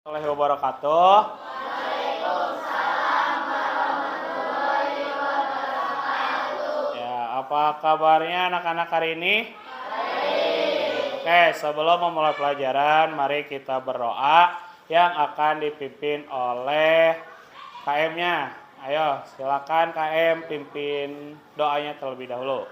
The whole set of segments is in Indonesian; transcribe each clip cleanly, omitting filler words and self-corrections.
Warahmatullahi wabarakatuh. Ya, apa kabarnya anak-anak hari ini? Oke, sebelum memulai pelajaran, mari kita berdoa yang akan dipimpin oleh KM-nya. Ayo, silakan KM pimpin doanya terlebih dahulu.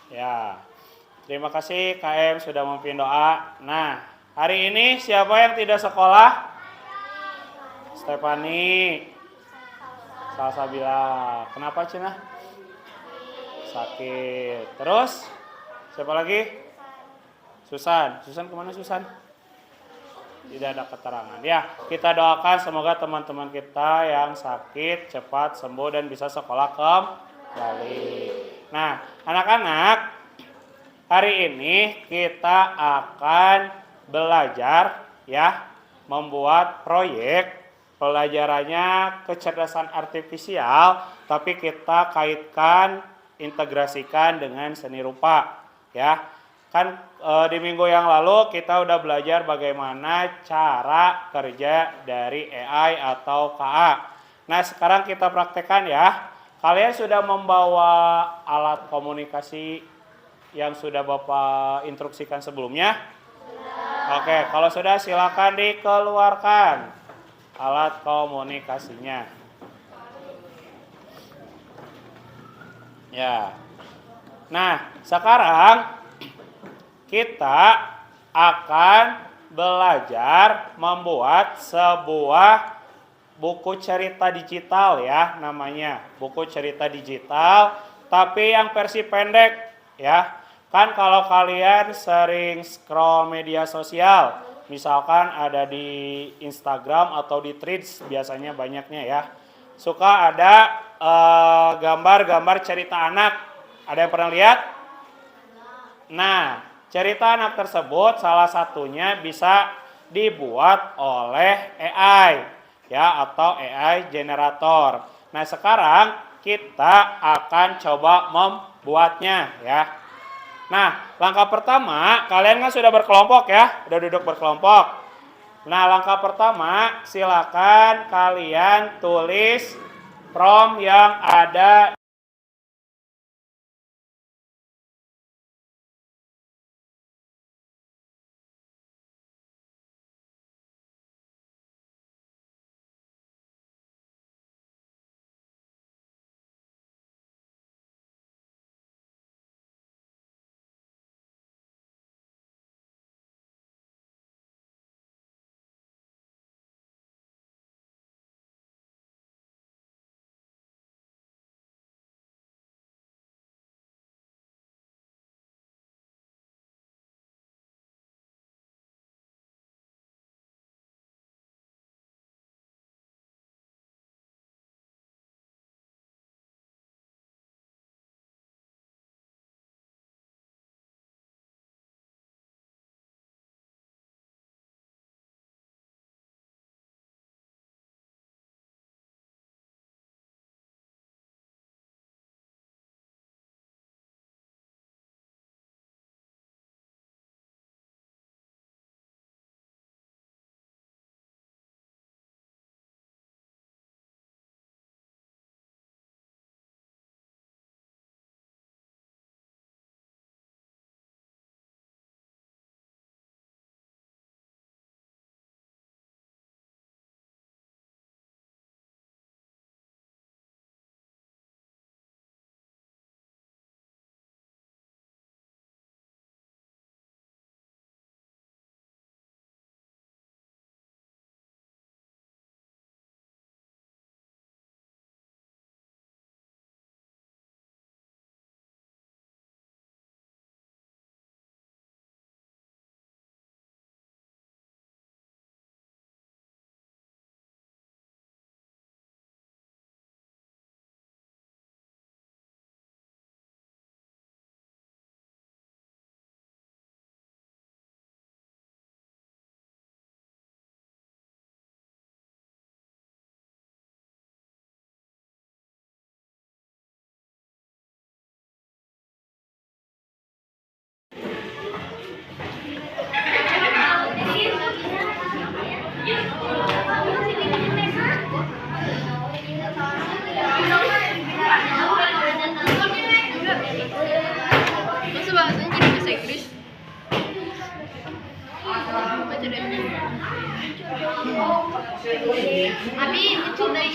Ya, terima kasih KM sudah memimpin doa. Nah, hari ini siapa yang tidak sekolah? Stefani. Salsabila. Kenapa Cina? Sakit. Terus? Siapa lagi? Susan. Susan kemana Susan? Tidak ada keterangan. Ya, kita doakan semoga teman-teman kita yang sakit cepat sembuh dan bisa sekolah kembali. Nah, anak-anak, hari ini kita akan belajar ya, membuat proyek. Pelajarannya kecerdasan artifisial, tapi kita kaitkan, integrasikan dengan seni rupa ya. Kan di minggu yang lalu kita udah belajar bagaimana cara kerja dari AI atau KA. Nah, sekarang kita praktekkan ya. Kalian sudah membawa alat komunikasi yang sudah Bapak instruksikan sebelumnya? Oke, kalau sudah silakan dikeluarkan alat komunikasinya. Ya. Nah, sekarang kita akan belajar membuat sebuah buku cerita digital ya, namanya buku cerita digital, tapi yang versi pendek ya. Kan kalau kalian sering scroll media sosial, misalkan ada di Instagram atau di Threads, biasanya banyaknya ya, suka ada gambar-gambar cerita anak. Ada yang pernah lihat? Nah, cerita anak tersebut salah satunya bisa dibuat oleh AI ya, atau AI generator. Nah, sekarang kita akan coba membuatnya ya. Nah, langkah pertama, kalian kan sudah berkelompok ya, udah duduk berkelompok. Nah, langkah pertama, silakan kalian tulis prompt yang ada bahasa Inggris. Baca dari Abi itu dari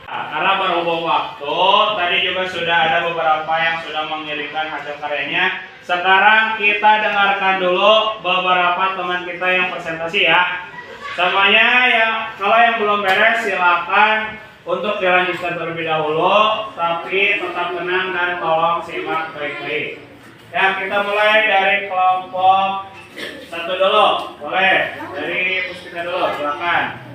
Karena berhubung waktu, tadi juga sudah ada beberapa yang sudah mengirimkan hasil karyanya. Sekarang kita dengarkan dulu beberapa teman kita yang presentasi ya. Semuanya ya, kalau yang belum beres silakan untuk dilanjutkan terlebih dahulu, tapi tetap tenang dan tolong simak baik-baik. Ya, kita mulai dari kelompok satu dulu, boleh? Dari Puspita dulu, silakan.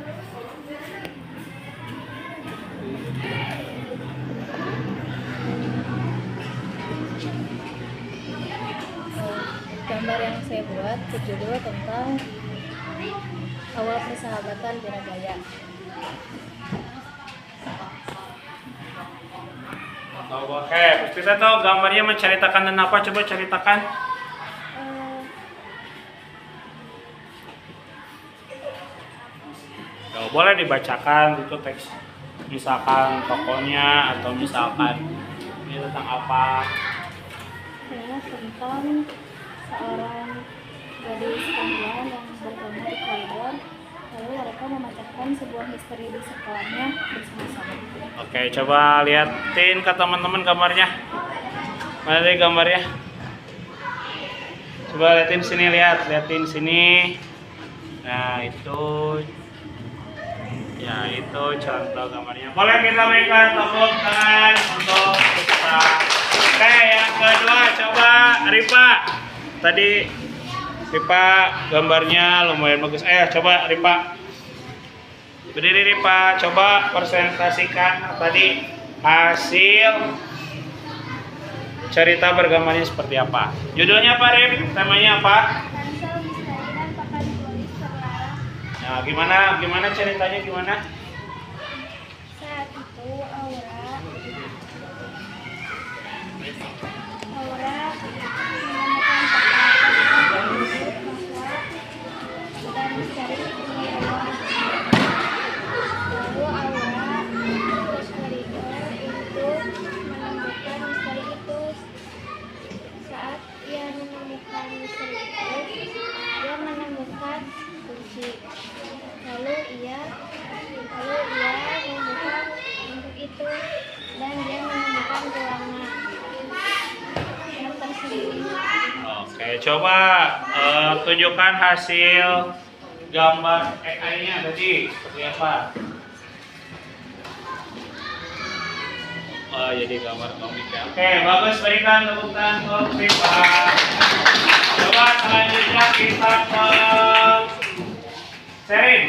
Gambar yang saya buat berjudul tentang awal persahabatan Biragaya. Oke, Puspita tahu gambarnya menceritakan tentang apa? Coba ceritakan. Boleh dibacakan itu teks, misalkan tokonya atau misalkan ini tentang apa? Tentang seorang gadis perempuan yang bertemu di koridor, lalu mereka memecahkan sebuah misteri di sekolahnya bersama-sama. Oke, coba liatin ke teman-teman gambarnya. Mana tadi gambarnya? Coba liatin sini, liatin sini. Nah itu, ya itu contoh gambarnya. Boleh kita berikan tepuk tangan untuk kita. Oke, yang kedua coba Ripa. Tadi Ripa gambarnya lumayan bagus. Coba Ripa. Berdiri Ripa, coba presentasikan tadi hasil cerita bergambarnya seperti apa. Judulnya apa Rip? Temanya apa? Ransel, misteri, dan papan tulis terlarang. Nah, gimana ceritanya gimana? Saat itu Aura menemukan papan dan misteri lalu Aura terus koridor untuk menemukan misteri itu. Saat ia menemukan misteri itu, dia menemukan kunci. Lalu ia membuka untuk itu dan dia menemukan ruangan yang tersembunyi. Oke, coba tunjukkan hasil gambar AI-nya tadi seperti apa? Oh, jadi gambar komik ya. Oke, bagus, berikan tepuk tangan untuk Ripa. Coba selanjutnya kita ke Sherin.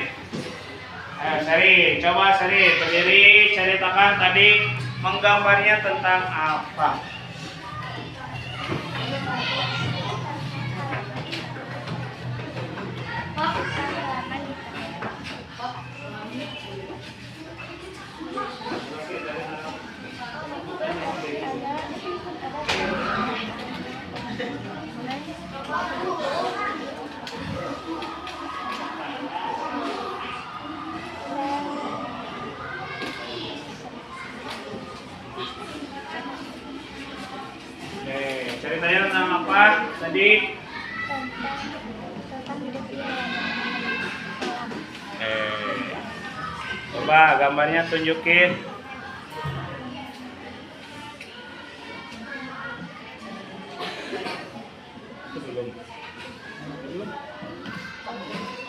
Sherin, coba Sherin berdiri, ceritakan tadi menggambarnya tentang apa? Ceritanya tentang apa tadi? Tentang hidup di dalam. Coba gambarnya tunjukin. Belum.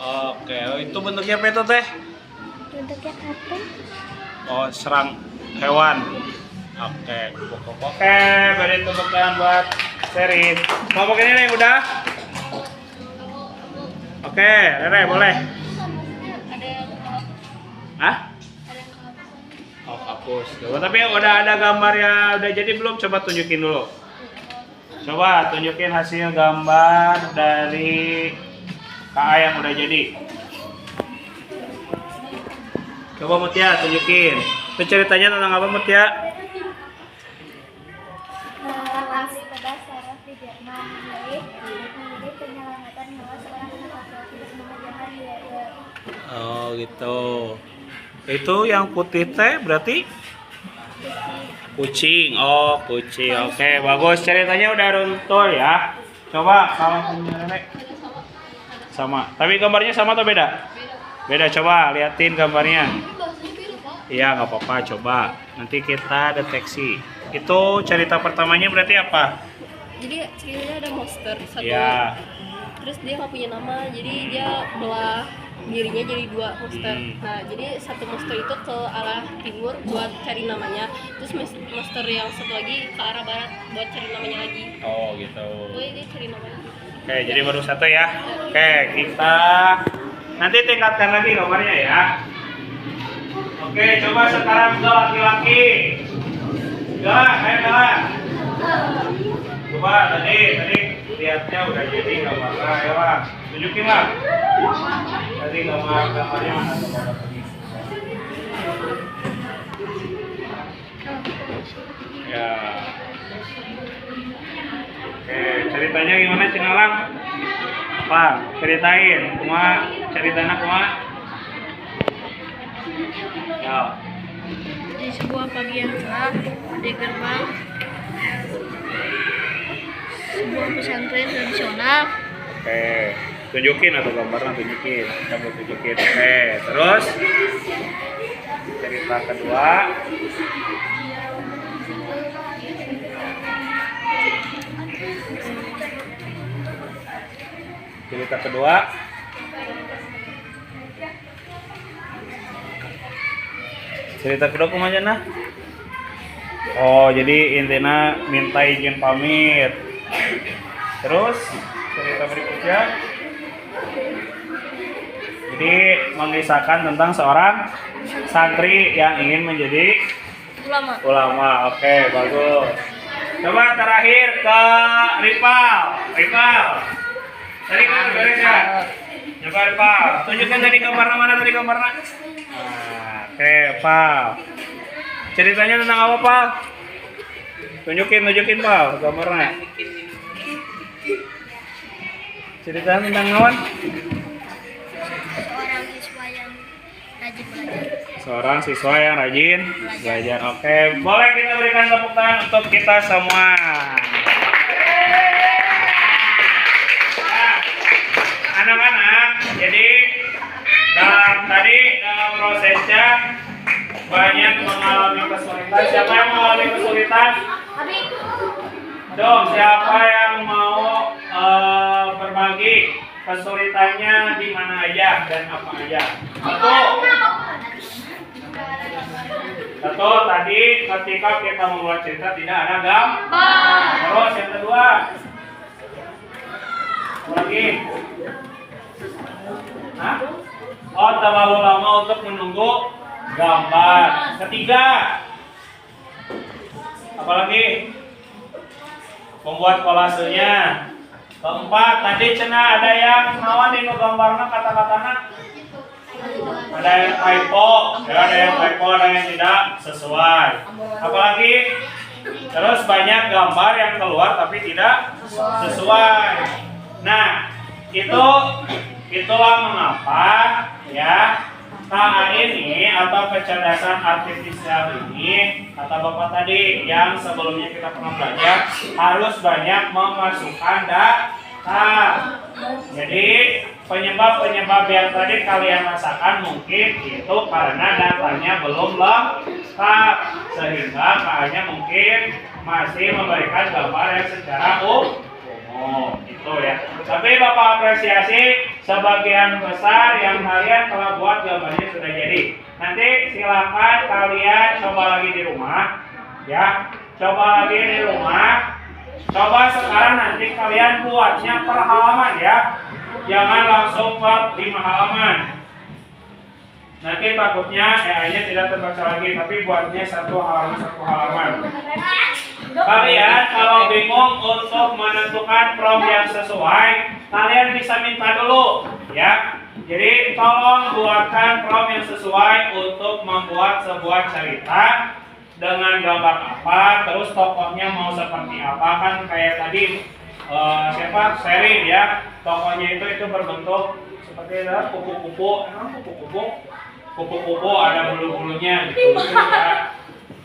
Oke, itu bentuknya apa itu teh? Bentuknya kartun. Oh, serang hewan. Oke, oke, beri tepuk tangan buat Serin. Mau pakai ini udah? Oke, Rere boleh. Hah? Oh, hapus. Coba, tapi udah ada gambar ya, udah jadi belum? Coba tunjukin dulu. Coba tunjukin hasil gambar dari KA yang udah jadi. Coba Mutia tunjukin. Itu ceritanya tentang apa Mutia? Narasi pada saraf di Jerman menjadi penyelamatan nyawa seorang anak laki-laki bernama Johann Weber. Oh gitu. Itu yang putih teh berarti kucing. Oh kucing. Oke bagus. Ceritanya udah runtuh ya. Coba kalau punya nenek sama. Tapi gambarnya sama atau beda? Beda. Coba liatin gambarnya. Iya nggak apa-apa. Coba nanti kita deteksi. Itu cerita pertamanya berarti apa? Jadi ceritanya ada monster satu. Iya. Terus dia nggak punya nama, jadi dia belah dirinya jadi dua monster. Nah, jadi satu monster itu ke arah timur buat cari namanya. Terus monster yang satu lagi ke arah barat buat cari namanya lagi. Oh gitu. Pokoknya dia cari namanya. Oke, jadi baru satu ya. Oke, kita nanti tingkatkan lagi gambarnya ya. Oke, coba sekarang ke laki-laki. Ayo. Coba tadi lihatnya udah jadi gambarnya ya Bang. Tunjukin lah. Tadi gambarnya mana coba lagi. Ya. Oke, ceritanya gimana Cinalang? Apa? Ceritain, ceritanya kumaha? Ya. Di sebuah pagi yang cerah di gerbang sebuah pesantren tradisional. Oke, tunjukin atau gambarnya tunjukin. Kamu tunjukin. Oke, terus cerita kedua. Cerita kedua. Cerita kedua kumaha nah? Oh, jadi intinya minta izin pamit. Terus cerita berikutnya. Jadi mengisahkan tentang seorang santri yang ingin menjadi ulama. Oke, bagus. Coba terakhir ke Ripal. Tadi kan beres ya? Coba Ripal. Tunjukkan tadi gambarnya mana tadi gambarnya? Oke, Pak. Ceritanya tentang apa, Pak? Tunjukin, Pak, gambarnya. Ceritanya tentang kawan? Seorang siswa yang rajin belajar. Oke, boleh kita berikan tepuk tangan untuk kita semua. Nah, anak-anak, jadi dalam prosesnya banyak mengalami kesulitan. Siapa yang mengalami kesulitan? Dong, siapa yang mau berbagi kesulitannya di mana aja dan apa aja? Satu, tadi ketika kita membuat cerita tidak ada gambar. Terus yang kedua, apa lagi? Hah? Oh, terlalu lama untuk menunggu gambar. Ketiga, apalagi membuat kolasenya. Keempat, tadi cenah ada yang nawan di gambarnya kata-katanya. Ada yang typo, ada yang tidak sesuai. Apalagi terus banyak gambar yang keluar tapi tidak sesuai. Nah, itulah mengapa ya KA ini atau kecerdasan artifisial ini kata Bapak tadi yang sebelumnya kita pernah belajar harus banyak memasukkan data. Jadi penyebab yang tadi kalian rasakan mungkin itu karena datanya belum lengkap sehingga KA-nya mungkin masih memberikan gambar yang secara umum. Itu ya. Tapi Bapak apresiasi sebagian besar yang kalian telah buat gambarnya sudah jadi. Nanti silakan kalian coba lagi di rumah, ya. Coba lagi di rumah. Coba sekarang nanti kalian buatnya per halaman ya. Jangan langsung per 5 halaman. Nanti takutnya AI-nya tidak terbaca lagi, tapi buatnya satu halaman. Kalian kalau bingung untuk menentukan prompt yang sesuai, kalian bisa minta dulu, ya. Jadi tolong buatkan prompt yang sesuai untuk membuat sebuah cerita dengan gambar apa, terus tokohnya mau seperti apa, kan kayak tadi siapa Sherin ya, tokohnya itu berbentuk seperti kupu-kupu, ada bulu-bulunya gitu ya.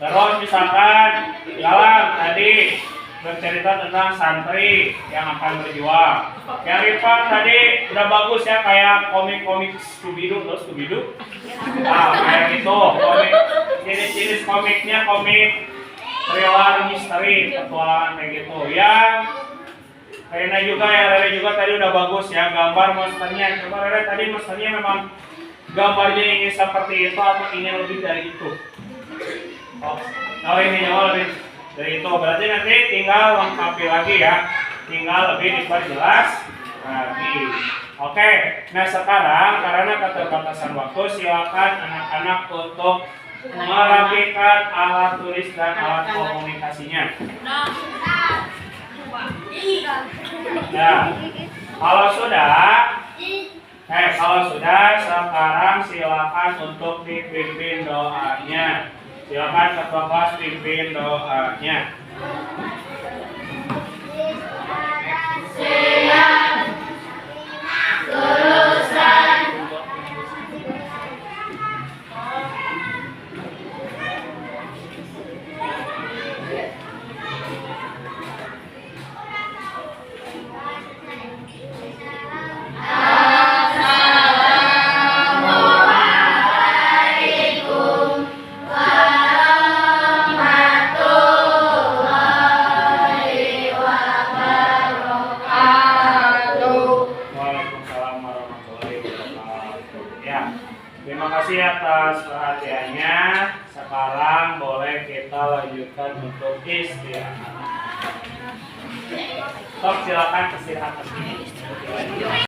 Terus misalkan Galang tadi bercerita tentang santri yang akan berjuang. Yang Rifan tadi udah bagus ya, kayak komik-komik Scooby-Doo. Nah, kayak gitu. Komik, jenis-jenis komiknya komik thriller misteri, petualangan kayak gitu. Yang Rena juga tadi udah bagus ya, gambar monsternya. Coba Rena tadi monsternya memang gambarnya ingin seperti itu atau ingin lebih dari itu? Oh ini lebih dari itu, berarti nanti tinggal lengkapi lagi ya, tinggal lebih diperjelas lagi. Oke, nah sekarang karena keterbatasan waktu, silakan anak-anak untuk merapikan alat tulis dan alat komunikasinya. Nah, kalau sudah, sekarang silakan untuk dipimpin doanya. Silakan ketua kelas pimpin doanya. Terima kasih atas perhatiannya. Sekarang boleh kita lanjutkan untuk istirahat. Silakan istirahat.